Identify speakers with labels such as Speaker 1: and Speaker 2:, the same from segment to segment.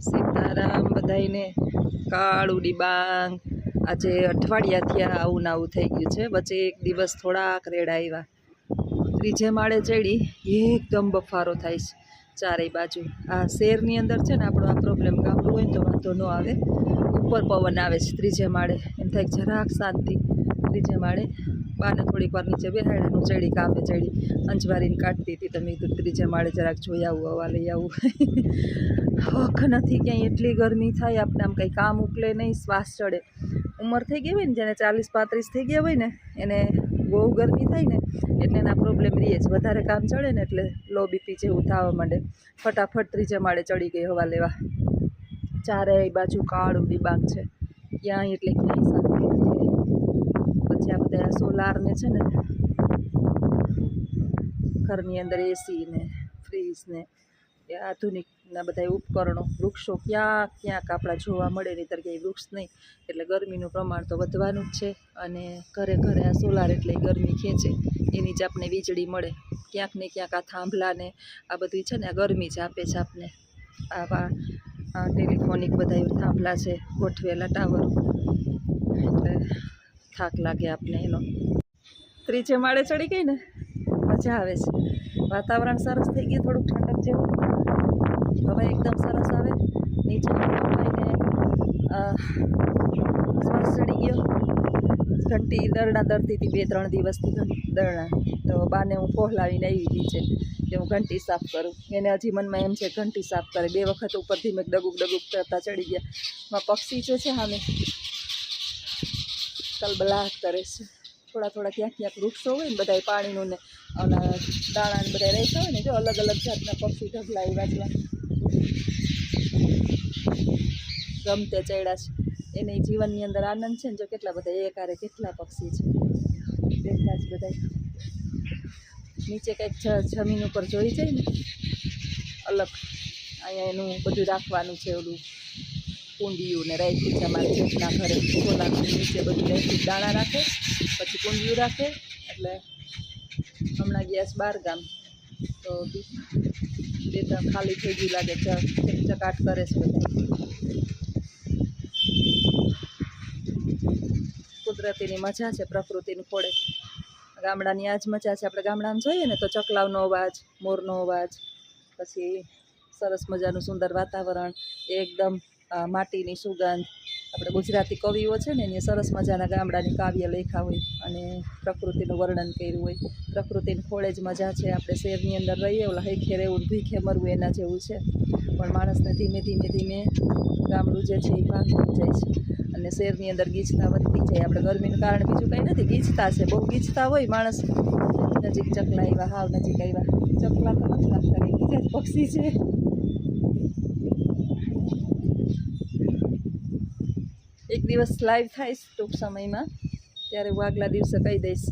Speaker 1: સીતારામ બધાઈને કાળું ડિબાંગ આજે અઠવાડિયાથી આવું ને આવું થઈ ગયું છે. વચ્ચે એક દિવસ થોડાક રેડા આવ્યા. ત્રીજે માળે ચડી એકદમ બફારો થાય છે ચારેય બાજુ. આ શહેરની અંદર છે ને આપણો આ પ્રોબ્લેમ, ગામડું હોય ને તો વાંધો ન આવે. ઉપર પવન આવે છે ત્રીજે માળે, એમ થાય જરાક શાંતિ. ત્રીજે માળે બાને થોડીક વાર નીચે બેહાડ્યાનું ચડી, કામે ચડી અંજવારીને કાઢતી હતી. તમે કીધું ત્રીજે માળે જરાક જોઈ આવું, હવા લઈ આવું. હક નથી ક્યાંય, એટલી ગરમી થાય આપણે, આમ કંઈ કામ ઉકલે નહીં, શ્વાસ ચડે. ઉંમર થઈ ગઈ હોય ને, જેને 40-35 થઈ ગયા હોય ને, એને બહુ ગરમી થાય ને એટલે એના પ્રોબ્લેમ રહે છે. વધારે કામ ચડે ને એટલે લો બીપી જેવું થવા માંડે. ફટાફટ ત્રીજે માળે ચડી ગઈ હવા લેવા. ચારેય બાજુ કાળું ડિબાંગ છે, ક્યાંય એટલે ક્યાંય શાંતિ નથી. પછી આ બધા સોલારને છે ને ઘરની અંદર એસી ને ફ્રીજ ને એ આધુનિકના બધા ઉપકરણો, વૃક્ષો ક્યાંક ક્યાંક આપણા જોવા મળે, નહીંતર ક્યાંય વૃક્ષ નહીં એટલે ગરમીનું પ્રમાણ તો વધવાનું જ છે. અને ઘરે ઘરે આ સોલાર એટલે ગરમી ખેંચે, એની જ આપણે વીજળી મળે. ક્યાંક ને ક્યાંક આ થાંભલાને આ બધું છે ને આ ગરમી જ આપે છે આપને. આવા ટેલિફોનિક બધા થાંભલા છે, ગોઠવેલા ટાવર, એટલે થાક લાગે આપને એનો. ત્રીજે માળે ચડી ગઈ ને મજા આવે છે. વાતાવરણ સરસ થઈ ગયું, થોડુંક ઠંડક જેવું, હવા એકદમ સરસ આવે. નીચે શ્વાસ ચડી ગયો. ઘંટી દરણા દરતી હતી 2-3 દિવસથી દરણા, તો બાને હું પહોલાવીને આવી નીચે કે હું ઘંટી સાફ કરું. એને હજી મનમાં એમ છે ઘંટી સાફ કરે. 2 વખત ઉપરથી મેં ડગુક કરતા ચડી ગયા. એમાં પક્ષી જે છે સામે કલબલાટ કરે છે. થોડા ક્યાંક ક્યાંક વૃક્ષો હોય ને બધા પાણીનું ને ઓલા દાણા ને બધા રહેતા હોય ને, જો અલગ અલગ જાતના પક્ષી ઢગલા એ બાજવા ગમતે ચડ્યા છે. એને જીવનની અંદર આનંદ છે ને, જો કેટલા બધા એકારે કેટલા પક્ષી છે દેખતા જ બધા. નીચે કંઈક જમીન ઉપર જોઈ જાય ને અલગ, અહીંયા એનું બધું રાખવાનું છે. ઓલું કુંડિયું ને રાખ્યું છે અમારે જેટના ઘરે સોલારનું નીચે બધું રાખ્યું, દાણા રાખે પછી કુંડિયું રાખે. એટલે હમણાં ગયા છે 12 ગામ, તો 2-3 ખાલી થઈ ગયું લાગે, ચકાટ કરે છે બધા. કુદરતીની મજા છે, પ્રકૃતિની ખોળે. ગામડાની આ જ મજા છે. આપણે ગામડામાં જોઈએ ને તો ચકલાવનો અવાજ, મોરનો અવાજ, પછી સરસ મજાનું સુંદર વાતાવરણ, એકદમ માટીની સુગંધ. આપણે ગુજરાતી કવિઓ છે ને એને સરસ મજાના ગામડાની કાવ્ય લખ્યા હોય અને પ્રકૃતિનું વર્ણન કર્યું હોય. પ્રકૃતિની ખોળે જ મજા છે. આપણે શહેરની અંદર રહીએ, ઓલા હેખે રહેવું, ભીખે મરવું એના જેવું છે. પણ માણસને ધીમે ધીમે ગામડું જે છે એ ભાગતું જાય છે અને શહેરની અંદર ગીચતા વધતી જાય. આપણે ગરમીનું કારણ બીજું કંઈ નથી, ગીચતા છે. બહુ ગીચતા હોય માણસ. નજીક ચકલા આવ્યા, હાવ નજીક આવ્યા. ચકલા તો નથી લાગતા, કંઈ બીજા જ પક્ષી છે. એક દિવસ લાઈવ થાઈશ ટૂંક સમયમાં, ત્યારે હું આગલા દિવસે કહી દઈશ.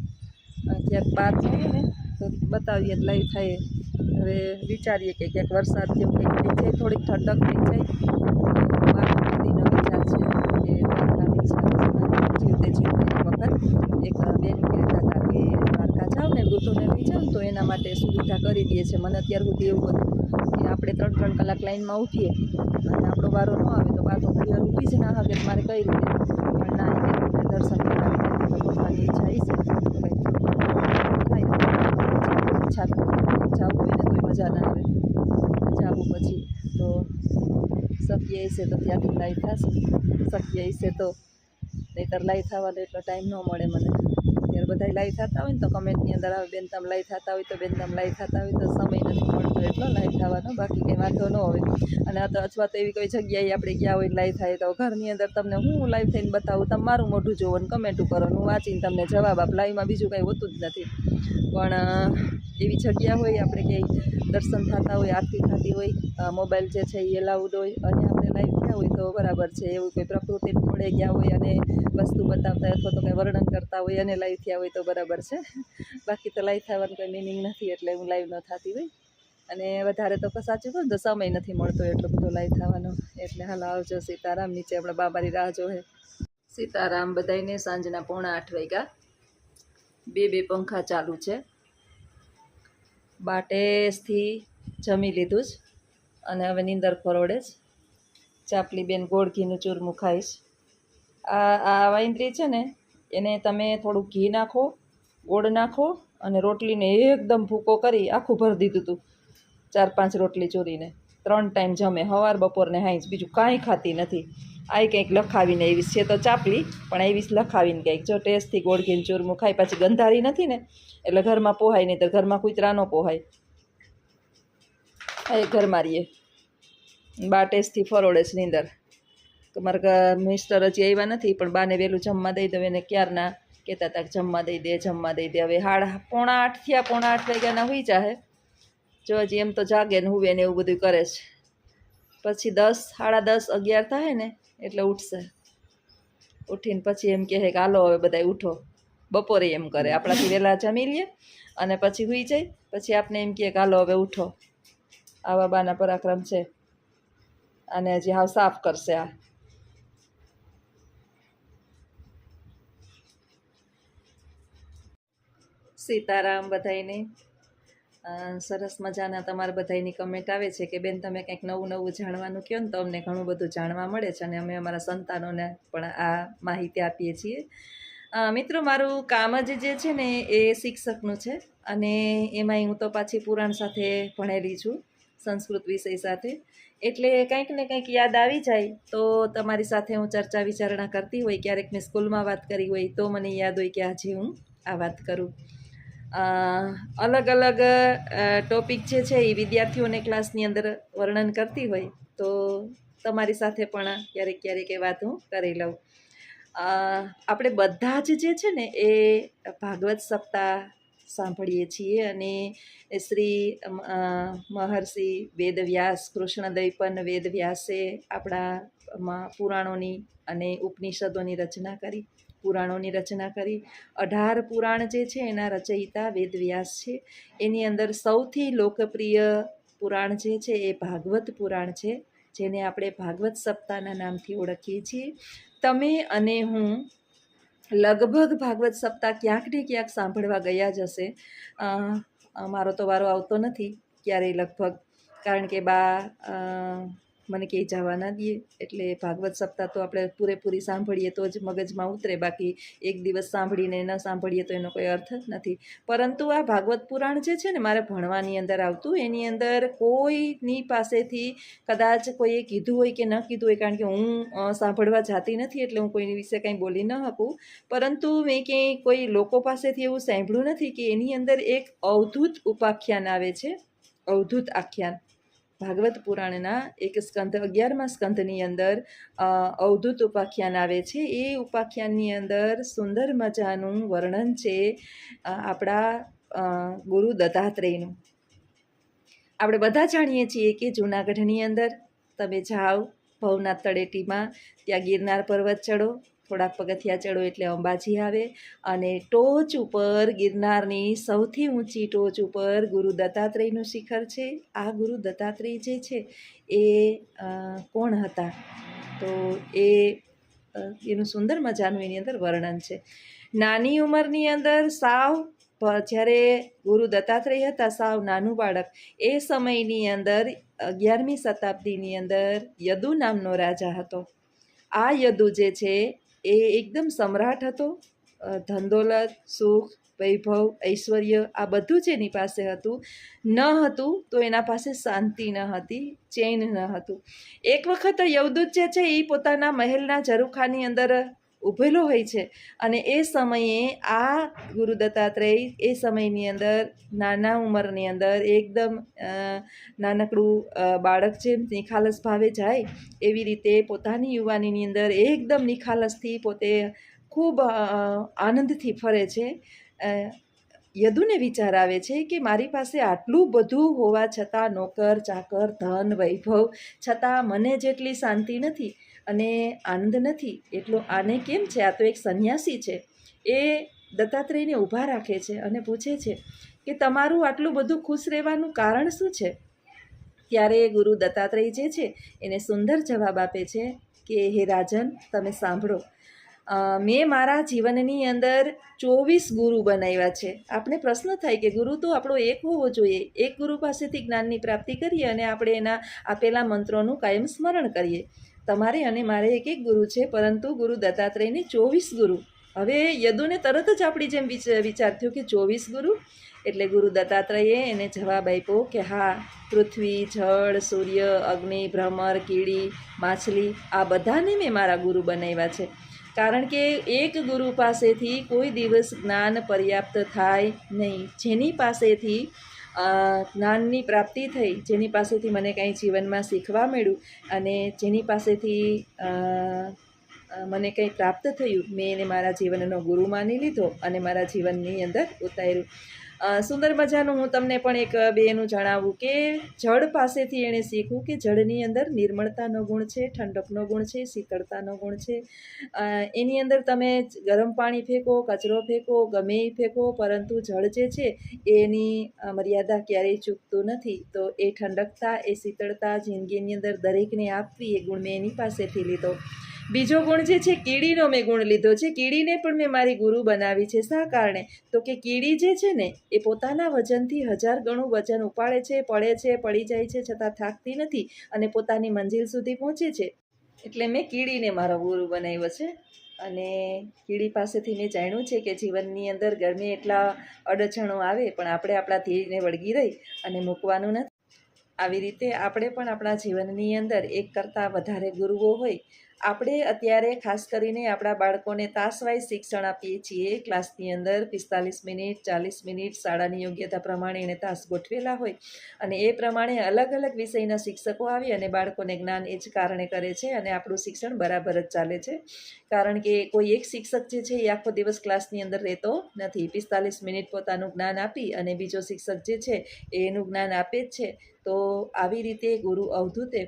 Speaker 1: ક્યાંક બહાર જઈએ ને તો બતાવીએ, લાઈવ થાય. હવે વિચારીએ કે ક્યાંક વરસાદ જેવું કંઈક થઈ જાય, થોડીક ઠંડક થઈ જાય. બાળકીનો વિચાર છે કે દ્વારકા જીવતે જીવતે એક વખત એક બેન કહેતા હતા કે દ્વારકા જાઓ ને વૃદ્ધોને લઈ જાઓ તો એના માટે સુવિધા કરી દે છે. મને અત્યાર સુધી એવું હતું કે આપણે 3-3 કલાક લાઈનમાં ઊભીએ અને આપણો વારો ન આવે તો બાતો ઘણી વાર ઊભી જ ના આવે, મારે કઈ રીતે. પણ ના, એ દર્શન કરાવી ભગવાનની ઈચ્છા છે તો કંઈક થાય. ઈચ્છા જવું હોય ને તો મજા ના આવે. જવું પછી તો શક્ય હશે તો ત્યાંથી લાઈવ થશે, શક્ય હશે તો, નહીંતર લાઈવ થવાનો એટલો ટાઈમ ન મળે મને. ત્યારે બધા લાઈવ થતા હોય ને તો કમેન્ટની અંદર આવે, બેન તમે લાઈવ થતા હોય તો, બેન તમે લાઈવ થતા હોય તો. સમય નથી મળતો એટલો લાઈવ થવાનો, બાકી કંઈ વાંધો ન હોય. અને અથવા તો એવી કોઈ જગ્યાએ આપણે ગયા હોય લાઈવ થાય તો ઘરની અંદર તમને હું લાઈવ થઈને બતાવું, તમારું મોઢું જોવો ને કમેન્ટો કરો, હું વાંચીને તમને જવાબ આપ. લાઈવમાં બીજું કંઈ હોતું જ નથી. પણ એવી જગ્યા હોય, આપણે ક્યાંય દર્શન થતા હોય, આરતી થતી હોય, મોબાઈલ જે છે એ એલાઉડ હોય અને આપણે લાઈવ થયા હોય તો બરાબર છે. એવું કોઈ પ્રકૃતિને ખોળે ગયા હોય અને વસ્તુ બતાવતા હોય અથવા તો કંઈ વર્ણન કરતા હોય અને લાઈવ થયા હોય તો બરાબર છે. બાકી તો લાઈવ થવાનું કંઈ મિનિંગ નથી, એટલે હું લાઈવ ન થતી હોય. અને વધારે તો સાચું કહું તો સમય નથી મળતો એટલો બધો લાઈવ થવાનો. એટલે હાલ આવજો. સીતારામ. નીચે આપણા બાબાની રાહ જોહે. સીતારામ બધાઈને. સાંજના 7:45 વાગ્યા. 2 પંખા ચાલુ છે. બાટેસથી જમી લીધું જ અને હવે નીંદર ફરોડે જ. ચાપલી બેન ગોળ ઘીનું ચૂરમું ખાઈશ. આ વાંદરી છે ને એને તમે થોડું ઘી નાખો, ગોળ નાખો અને રોટલીને એકદમ ભૂકો કરી આખું ભરી દીધું હતું. 4-5 રોટલી ચોરીને 3 ટાઈમ જમે, સવાર બપોર ને સાંજ, બીજું કાંઈ ખાતી નથી. આ કંઈક લખાવીને આવીશ, છે તો ચાપલી પણ આવીશ લખાવીને કંઈક. જો ટેસ્ટથી ગોળ ઘીનું ચૂરમું ખાય, પાછી ગંધારી નથી ને એટલે ઘરમાં પોહાય નહીં, તો ઘરમાં કૂતરા ન પોહાય. એ ઘરમાં રહીએ બા ટેસ્ટથી ફરોડે છે નીંદર. તમારા મિસ્ટર હજી આવ્યા નથી, પણ બાને વહેલું જમવા દઈ દઉં. એને ક્યારના કહેતા હતા જમવા દઈ દે, જમવા દઈ દે. હવે 7:30 થયા, 7:45 વાગ્યાના હુઈ જાહે. જો હજી એમ તો જાગે ને હુવે ને એવું બધું કરે છે. પછી 10, 10:30, 11 થાય ને એટલે ઉઠશે. ઉઠીને પછી એમ કહે કે હાલો હવે બધાય ઉઠો. બપોરે એમ કરે, આપણાથી વહેલા જમી લઈએ અને પછી હુઈ જાય. પછી આપણે એમ કહે કે હાલો હવે ઉઠો. આવા બાના પરાક્રમ છે. અને હજી હાવ સાફ કરશે આ. સીતારામ બધાયને. સરસ મજાના તમારા બધાયની કમેન્ટ આવે છે કે બેન તમે કંઈક નવું જાણવાનું કહો ને તો અમને ઘણું બધું જાણવા મળે છે અને અમે અમારા સંતાનોને પણ આ માહિતી આપીએ છીએ. મિત્રો, મારું કામ જ જે છે ને એ શિક્ષકનું છે અને એમાંય હું તો પાછી પુરાણ સાથે ભણેલી છું, સંસ્કૃત વિષય સાથે. એટલે કંઈક ને કંઈક યાદ આવી જાય તો તમારી સાથે હું ચર્ચા વિચારણા કરતી હોય. ક્યારેક મેં સ્કૂલમાં વાત કરી હોય તો મને યાદ હોય કે આજે હું આ વાત કરું. અલગ અલગ ટોપિક જે છે એ વિદ્યાર્થીઓને ક્લાસની અંદર વર્ણન કરતી હોય તો તમારી સાથે પણ ક્યારેક એ વાત હું કરી લઉં. આપણે બધા જ જે છે ને એ ભાગવત સપ્તાહ સાંભળીએ છીએ અને શ્રી મહર્ષિ વેદવ્યાસ, કૃષ્ણદ્વૈપન વેદવ્યાસે આપણા પુરાણોની અને ઉપનિષદોની રચના કરી. પુરાણોની રચના કરી. 18 પુરાણ જે છે એના રચયિતા વેદવ્યાસ છે. એની અંદર સૌથી લોકપ્રિય પુરાણ જે છે એ ભાગવત પુરાણ છે, જેને આપણે ભાગવત સપ્તાહના નામથી ઓળખીએ છીએ. તમે અને હું લગભગ ભાગવત સપ્તાહ ક્યાંક ને ક્યાંક સાંભળવા ગયા જ હશે. મારો તો વારો આવતો નથી ક્યારેય લગભગ, કારણ કે બા મને ક્યાંય જવા ના દે. એટલે ભાગવત સપ્તાહ તો આપણે પૂરેપૂરી સાંભળીએ તો જ મગજમાં ઉતરે, બાકી એક દિવસ સાંભળીને ન સાંભળીએ તો એનો કોઈ અર્થ જ નથી. પરંતુ આ ભાગવત પુરાણ જે છે ને મારે ભણવાની અંદર આવતું. એની અંદર કોઈની પાસેથી કદાચ કોઈએ કીધું હોય કે ન કીધું હોય, કારણ કે હું સાંભળવા જાતી નથી એટલે હું કોઈની વિશે કંઈ બોલી ન શકું. પરંતુ મેં ક્યાંય કોઈ લોકો પાસેથી એવું સાંભળ્યું નથી કે એની અંદર એક અવધૂત ઉપાખ્યાન આવે છે. અવધૂત આખ્યાન ભાગવત પુરાણના એક સ્કંધ, 11મા સ્કંધની અંદર અવધૂત ઉપાખ્યાન આવે છે. એ ઉપાખ્યાનની અંદર સુંદર મજાનું વર્ણન છે આપણા ગુરુ દત્તાત્રેયનું. આપણે બધા જાણીએ છીએ કે જૂનાગઢની અંદર તમે જાઓ ભવનાથ તળેટીમાં, ત્યાં ગિરનાર પર્વત ચડો, થોડાક પગથિયા ચડો એટલે અંબાજી આવે અને ટોચ ઉપર, ગિરનારની સૌથી ઊંચી ટોચ ઉપર ગુરુ દત્તાત્રેયનું શિખર છે. આ ગુરુ દત્તાત્રેય જે છે એ કોણ હતા તો એનું સુંદર મજાનું એની અંદર વર્ણન છે. નાની ઉંમરની અંદર સાવ, જ્યારે ગુરુ દત્તાત્રેય હતા સાવ નાનું બાળક, એ સમયની અંદર 11મી શતાબ્દીની અંદર યદુ નામનો રાજા હતો. આ યદુ જે છે એ એકદમ સમ્રાટ હતો. ધન દોલત, સુખ, વૈભવ, ઐશ્વર્ય આ બધું જ એની પાસે હતું. ન હતું તો એના પાસે શાંતિ ન હતી, ચૈન ન હતું. એક વખત યવદૂત જે છે એ પોતાના મહેલના ઝરૂખાની અંદર ઊભેલો હોય છે અને એ સમયે આ ગુરુ દત્તાત્રેય એ સમયની અંદર નાના ઉંમરની અંદર એકદમ નાનકડું બાળક જેમ નિખાલસ ભાવે જાય એવી રીતે પોતાની યુવાનીની અંદર એકદમ નિખાલસથી પોતે ખૂબ આનંદથી ફરે છે. યદુને વિચાર આવે છે કે મારી પાસે આટલું બધું હોવા છતાં, નોકર ચાકર, ધન, વૈભવ છતાં મને જેટલી શાંતિ નથી અને આનંદ નથી એટલો આને કેમ છે? આ તો એક સંન્યાસી છે. એ દત્તાત્રેયને ઊભા રાખે છે અને પૂછે છે કે તમારું આટલું બધું ખુશ રહેવાનું કારણ શું છે? ત્યારે ગુરુ દત્તાત્રેય જે છે એને સુંદર જવાબ આપે છે કે હે રાજન, તમે સાંભળો. મેં મારા જીવનની અંદર 24 ગુરુ બનાવ્યા છે. આપણે પ્રશ્ન થાય કે ગુરુ તો આપણો એક હોવો જોઈએ. એક ગુરુ પાસેથી જ્ઞાનની પ્રાપ્તિ કરીએ અને આપણે એના આપેલા મંત્રોનું કાયમ સ્મરણ કરીએ. તમારે અને મારે એક એક ગુરુ છે, પરંતુ ગુરુ દત્તાત્રેયને 24 ગુરુ. હવે યદુને તરત જ આપણી જેમ વિચાર થયો કે 24 ગુરુ. એટલે ગુરુ દત્તાત્રેયે એને જવાબ આપ્યો કે હા, પૃથ્વી, જળ, સૂર્ય, અગ્નિ, ભ્રમર, કીડી, માછલી આ બધાને મેં મારા ગુરુ બનાવ્યા છે. કારણ કે એક ગુરુ પાસેથી કોઈ દિવસ જ્ઞાન પર્યાપ્ત થાય નહીં. જેની પાસેથી જ્ઞાનની પ્રાપ્તિ થઈ, જેની પાસેથી મને કાંઈ જીવનમાં શીખવા મળ્યું અને જેની પાસેથી મને કંઈ પ્રાપ્ત થયું, મેં એને મારા જીવનનો ગુરુ માની લીધો અને મારા જીવનની અંદર ઉતાર્યું. સુંદર મજાનું હું તમને પણ એક બેનું જણાવું કે જળ પાસેથી એણે શીખ્યું કે જળની અંદર નિર્મળતાનો ગુણ છે, ઠંડકનો ગુણ છે, શીતળતાનો ગુણ છે. એની અંદર તમે ગરમ પાણી ફેંકો, કચરો ફેંકો, ગમે એ ફેંકો, પરંતુ જળ જે છે એની મર્યાદા ક્યારેય ચૂકતું નથી. તો એ ઠંડકતા, એ શીતળતા જિંદગીની અંદર દરેકને આપવી, એ ગુણ મેં એની પાસેથી લીધો. બીજો ગુણ જે છે કીડીનો મેં ગુણ લીધો છે. કીડીને પણ મેં મારી ગુરુ બનાવી છે. શા કારણે? તો કે કીડી જે છે ને એ પોતાના વજનથી 1000 ગણું વજન ઉપાડે છે, પડે છે, પડી જાય છે, છતાં થાકતી નથી અને પોતાની મંજિલ સુધી પહોંચે છે. એટલે મેં કીડીને મારો ગુરુ બનાવ્યો છે. અને કીડી પાસેથી મેં જાણ્યું છે કે જીવનની અંદર ગમે એટલા અડચણો આવે પણ આપણે આપણા ધ્યેયને વળગી રહી અને મૂકવાનું નથી. આવી રીતે આપણે પણ આપણા જીવનની અંદર એક કરતાં વધારે ગુરુઓ હોય. આપણે અત્યારે ખાસ કરીને આપણા બાળકોને તાસવાઇઝ શિક્ષણ આપીએ છીએ. ક્લાસની અંદર 45 મિનિટ, 40 મિનિટ શાળાની યોગ્યતા પ્રમાણે એને તાસ ગોઠવેલા હોય અને એ પ્રમાણે અલગ અલગ વિષયના શિક્ષકો આવી અને બાળકોને જ્ઞાન એ જ કારણે કરે છે અને આપણું શિક્ષણ બરાબર જ ચાલે છે. કારણ કે કોઈ એક શિક્ષક જે છે એ આખો દિવસ ક્લાસની અંદર રહેતો નથી. 45 મિનિટ પોતાનું જ્ઞાન આપી અને બીજો શિક્ષક જે છે એનું જ્ઞાન આપે જ છે. તો આવી રીતે ગુરુ અવધૂતે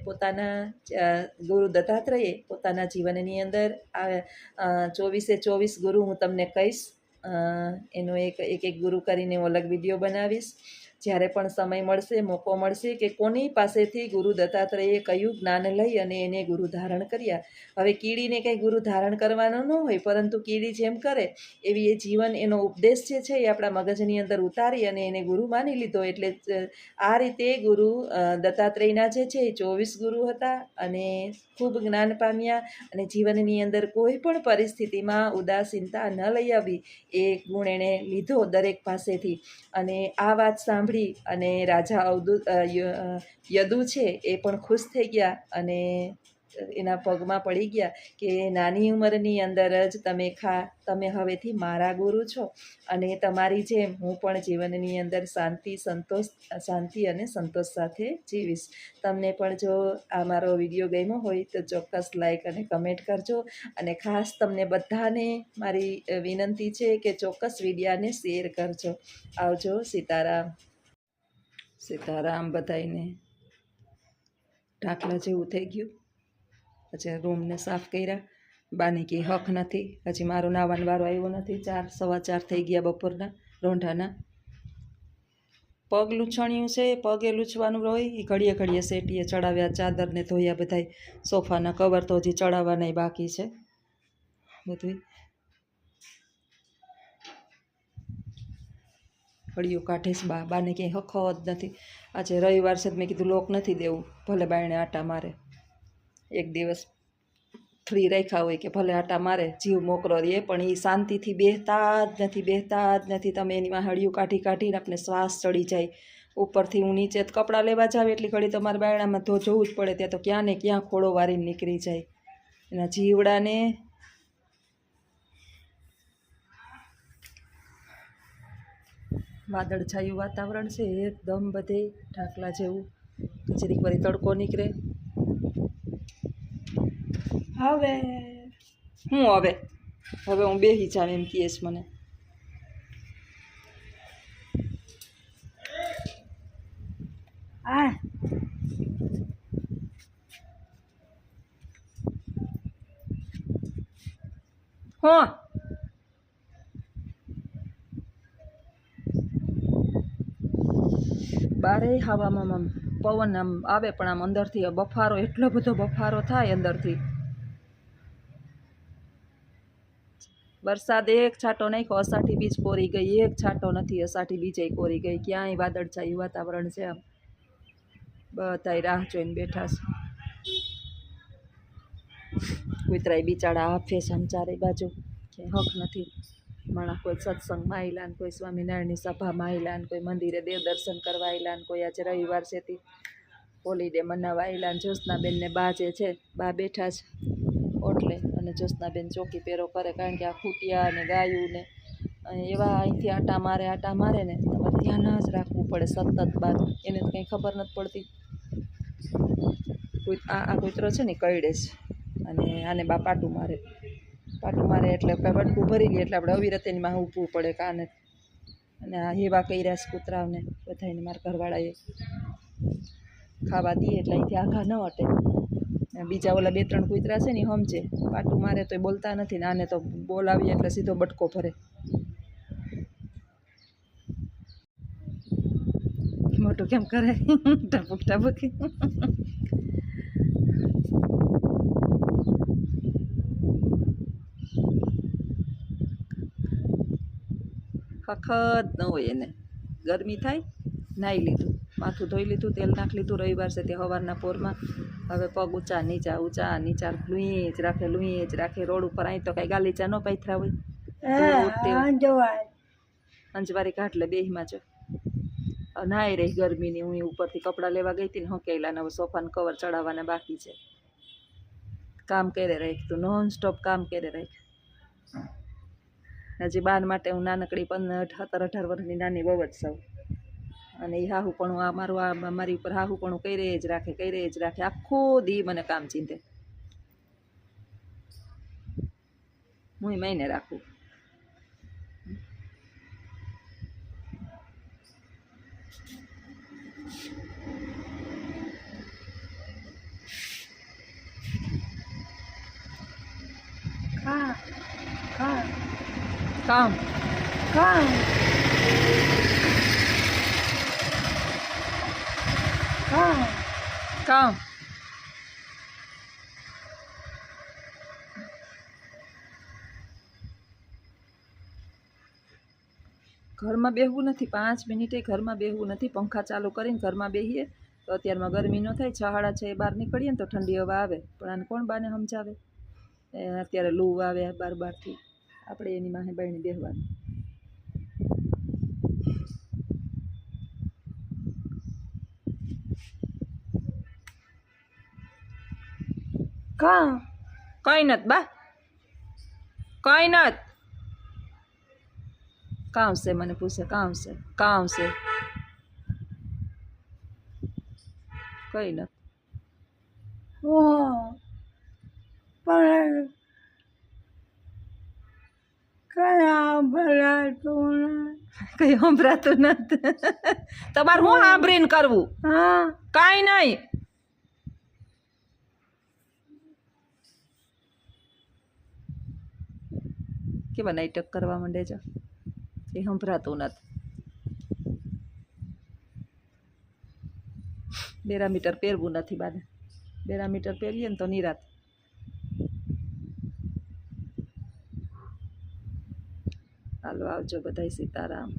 Speaker 1: ગુરુ દત્તાત્રેયે પોતાના જીવનની અંદર 24 ગુરુ હું તમને કહીશ. એનો એક ગુરુ કરીને હું અલગ વિડીયો બનાવીશ. જ્યારે પણ સમય મળશે, મોકો મળશે કે કોની પાસેથી ગુરુ દત્તાત્રેયે કયું જ્ઞાન લઈ અને એને ગુરુ ધારણ કર્યા. હવે કીડીને કંઈ ગુરુ ધારણ કરવાનો ન હોય, પરંતુ કીડી જેમ કરે એવી એ જીવન એનો ઉપદેશ જે છે એ આપણા મગજની અંદર ઉતારી અને એને ગુરુ માની લીધો. એટલે આ રીતે ગુરુ દત્તાત્રેયના જે છે એ 24 ગુરુ હતા અને ખૂબ જ્ઞાન પામ્યા અને જીવનની અંદર કોઈ પણ પરિસ્થિતિમાં ઉદાસીનતા ન લઈ આવી એ ગુણ એણે લીધો દરેક પાસેથી. અને આ વાત સાંભળી અને રાજા યદુ છે એ પણ ખુશ થઈ ગયા અને એના પગમાં પડી ગયા કે નાની ઉંમરની અંદર જ તમે હવેથી મારા ગુરુ છો અને તમારી જેમ હું પણ જીવનની અંદર શાંતિ અને સંતોષ સાથે જીવીશ. તમને પણ જો આ મારો વિડીયો ગમ્યો હોય તો ચોક્કસ લાઈક અને કમેન્ટ કરજો. અને ખાસ તમને બધાને મારી વિનંતી છે કે ચોક્કસ વિડીયાને શેર કરજો. આવજો. સીતારામ. સીતારામ. બધાઈને ઢાંકલા જેવું થઈ ગયું. પછી રૂમને સાફ કર્યા. બાની કે હક નથી, હજી મારો નાવાનો વારો આવ્યો નથી. 4, 4:15 થઈ ગયા બપોરના રોંઢાના. પગ લૂછણિયું છે, પગે લૂછવાનું હોય એ ઘડીએ ઘડીએ સેટીએ ચડાવ્યા. ચાદરને ધોયા, બધાય સોફાના કવર તો હજી ચડાવવાના બાકી છે. બધું ઘડીઓ કાઢીશ. બાને ક્યાંય હક જ નથી. આજે રવિવાર છે, મેં કીધું લોક નથી દેવું, ભલે બાયણે આટા મારે. એક દિવસ ફ્રી રાખ્યા હોય કે ભલે આટા મારે, જીવ મોકરો રહે, પણ એ શાંતિથી બેહતા જ નથી. તમે એની માં હળિયું કાઢીને આપણે શ્વાસ ચડી જાય. ઉપરથી હું નીચે કપડાં લેવા જાવ એટલી ઘડી તમારે બાયણામાં તો જોવું જ પડે. ત્યાં તો ક્યાં ને ક્યાં ખોળો વારીને નીકળી જાય એના જીવડાને. વાદળછાયું વાતાવરણ છે એકદમ, બધે ઢાંકલા જેવું. જરીક વળી તડકો નીકળે. હવે હું બેસી જાઉં એમ કહીશ મને. હા બારે હવામાં પવન આમ આવે પણ આમ અંદરથી બફારો, એટલો બધો બફારો થાય અંદરથી. વરસાદ એક છાંટો નાખ્યો, અષાઢી બીજ કોરી ગઈ, એક છાંટો નથી, અષાઢી બીજે કોરી ગઈ. ક્યાંય વાદળછાયું વાતાવરણ છે. આમ બધાય રાહ જોઈને બેઠા છે. કૂતરાય બિચારા હાફે છે આમ ચારે બાજુ, ક્યાંય હક નથી. માણસ કોઈ સત્સંગમાં આવેલા ને કોઈ સ્વામિનારાયણની સભામાં આવેલા ને કોઈ મંદિરે દેવ દર્શન કરવા આવેલા ને કોઈ આજે રવિવાર છે તે હોલીડે મનાવવા આવેલા ને જ્યોત્સનાબેન ને બા જે છે બા બેઠા છે ઓટલે, અને જ્યોત્સનાબેન ચોકી પહેરો કરે, કારણ કે આ ખૂટિયા અને ગાયું ને એવા અહીંથી આટા મારે ને તમારે ધ્યાન જ રાખવું પડે સતત બાદ, એને તો કંઈ ખબર નથી પડતી. આ કૂતરો છે ને કરડે છે, અને આને બા પાટું મારે એટલે વટકું ભરી લે એટલે આપણે અવિરત એની માં ઊભવું પડે કાને. અને આ હેવા કર્યા છે કૂતરાઓને બધાને, મારા ઘરવાળાએ ખાવા દઈએ એટલે અહીંથી આઘા ન હટે. બીજા ઓલા 2-3 કૂતરા છે ને સમજે, પાટું મારે તો બોલતા નથી ને આને તો બોલાવીએ એટલે સીધો બટકો ભરે. મોટું કેમ કરે ટપુક ટપુક. વખત ન હોય એને, ગરમી થાય, નાહી લીધું, માથું ધોઈ લીધું, તેલ નાખી લીધું, રવિવાર છે તે સવારના પોરમાં. હવે પગ ઊંચા નીચા લુઈ જ રાખે રોડ ઉપર. અહીં તો કાંઈ ગાલીચા ન પાથરા હોય, અંજવારી કાઢલે બેહીમાં જો નાહી રહી ગરમીની. હું ઉપરથી કપડાં લેવા ગઈ હતી ને હકેલા ને હવે સોફાને કવર ચડાવવાના બાકી છે. કામ કરે રાખ તું, નોન સ્ટોપ કામ કરે રાખ. હજી બાર માટે હું નાનકડી 17-18 વર્ષની નાની બહુ જ સૌ, અને એ હાહુપણું મારી ઉપર હાહુપણું કરે જ રાખે આખો દી મને કામ ચીંધે. હું મહિને રાખું. કામ ઘરમાં બેહવું નથી, 5 મિનિટે ઘરમાં બેહવું નથી. પંખા ચાલુ કરીને ઘરમાં બેહીએ તો અત્યારમાં ગરમી ન થાય. 6-6 બહાર નીકળીએ ને તો ઠંડી હવા આવે, પણ આને કોણ બાને સમજાવે. અત્યારે લૂ આવે બારથી, આપણે એની માહે બાયણે બેહવાનું. કઈ નથી બા, કઈ નથી. કામ છે મને પૂછે, કામ છે કઈ નથી. કઈ સંભળાતું નથી. તમારે હું સાંભળીને કરવું? કાંઈ નહીં. કેવા નાટક કરવા માંડે છે, એ સંભળાતું નથી. બેરામીટર પહેરવું નથી બાને, બેરામીટર પહેરીએ ને તો નિરાત. હાલો આવજો બધાય, સીતારામ.